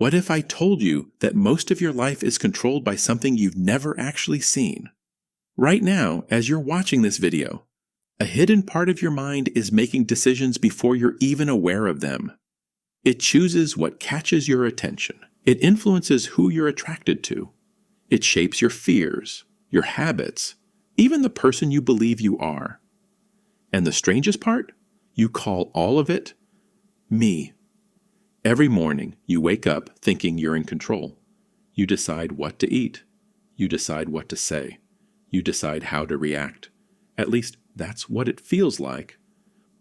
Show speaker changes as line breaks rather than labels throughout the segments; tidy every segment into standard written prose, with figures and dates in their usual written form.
What if I told you that most of your life is controlled by something you've never actually seen? Right now, as you're watching this video, a hidden part of your mind is making decisions before you're even aware of them. It chooses what catches your attention. It influences who you're attracted to. It shapes your fears, your habits, even the person you believe you are. And the strangest part? You call all of it me. Every morning, you wake up thinking you're in control. You decide what to eat. You decide what to say. You decide how to react. At least, that's what it feels like.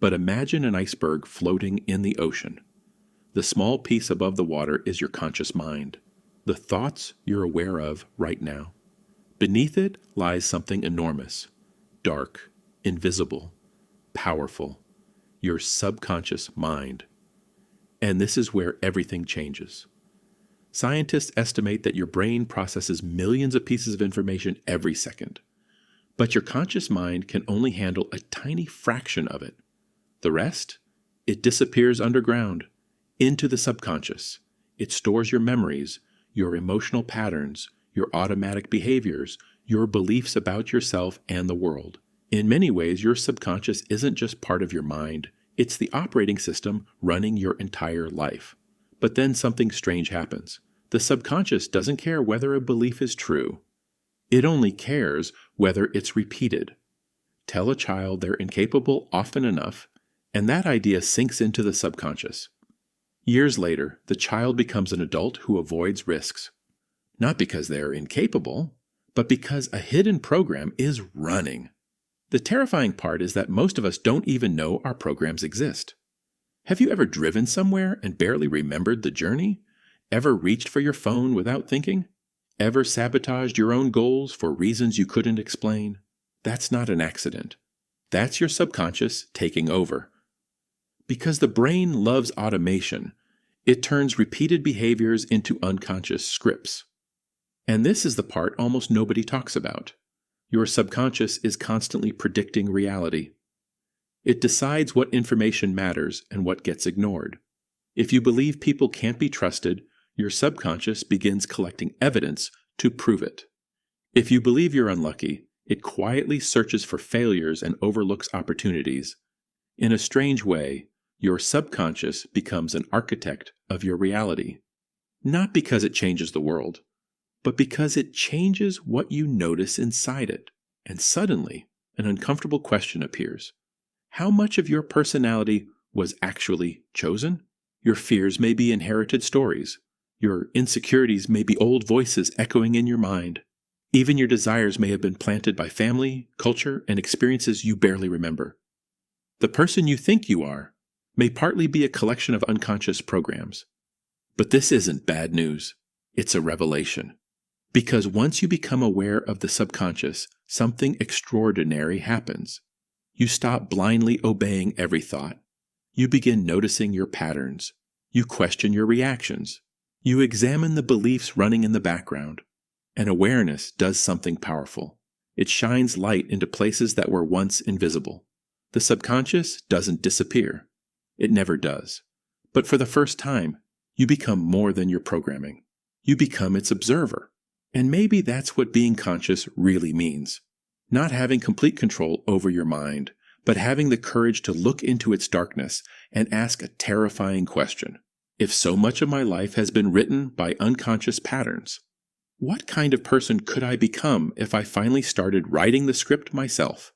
But imagine an iceberg floating in the ocean. The small piece above the water is your conscious mind, the thoughts you're aware of right now. Beneath it lies something enormous, dark, invisible, powerful, your subconscious mind. And this is where everything changes. Scientists estimate that your brain processes millions of pieces of information every second. But your conscious mind can only handle a tiny fraction of it. The rest? It disappears underground, into the subconscious. It stores your memories, your emotional patterns, your automatic behaviors, your beliefs about yourself and the world. In many ways, your subconscious isn't just part of your mind. It's the operating system running your entire life. But then something strange happens. The subconscious doesn't care whether a belief is true. It only cares whether it's repeated. Tell a child they're incapable often enough, and that idea sinks into the subconscious. Years later, the child becomes an adult who avoids risks. Not because they're incapable, but because a hidden program is running. The terrifying part is that most of us don't even know our programs exist. Have you ever driven somewhere and barely remembered the journey? Ever reached for your phone without thinking? Ever sabotaged your own goals for reasons you couldn't explain? That's not an accident. That's your subconscious taking over. Because the brain loves automation, it turns repeated behaviors into unconscious scripts. And this is the part almost nobody talks about. Your subconscious is constantly predicting reality. It decides what information matters and what gets ignored. If you believe people can't be trusted, your subconscious begins collecting evidence to prove it. If you believe you're unlucky, it quietly searches for failures and overlooks opportunities. In a strange way, your subconscious becomes an architect of your reality. Not because it changes the world, but because it changes what you notice inside it. And suddenly, an uncomfortable question appears. How much of your personality was actually chosen? Your fears may be inherited stories. Your insecurities may be old voices echoing in your mind. Even your desires may have been planted by family, culture, and experiences you barely remember. The person you think you are may partly be a collection of unconscious programs. But this isn't bad news. It's a revelation. Because once you become aware of the subconscious, something extraordinary happens. You stop blindly obeying every thought. You begin noticing your patterns. You question your reactions. You examine the beliefs running in the background. And awareness does something powerful. It shines light into places that were once invisible. The subconscious doesn't disappear. It never does. But for the first time, you become more than your programming. You become its observer. And maybe that's what being conscious really means. Not having complete control over your mind, but having the courage to look into its darkness and ask a terrifying question. If so much of my life has been written by unconscious patterns, what kind of person could I become if I finally started writing the script myself?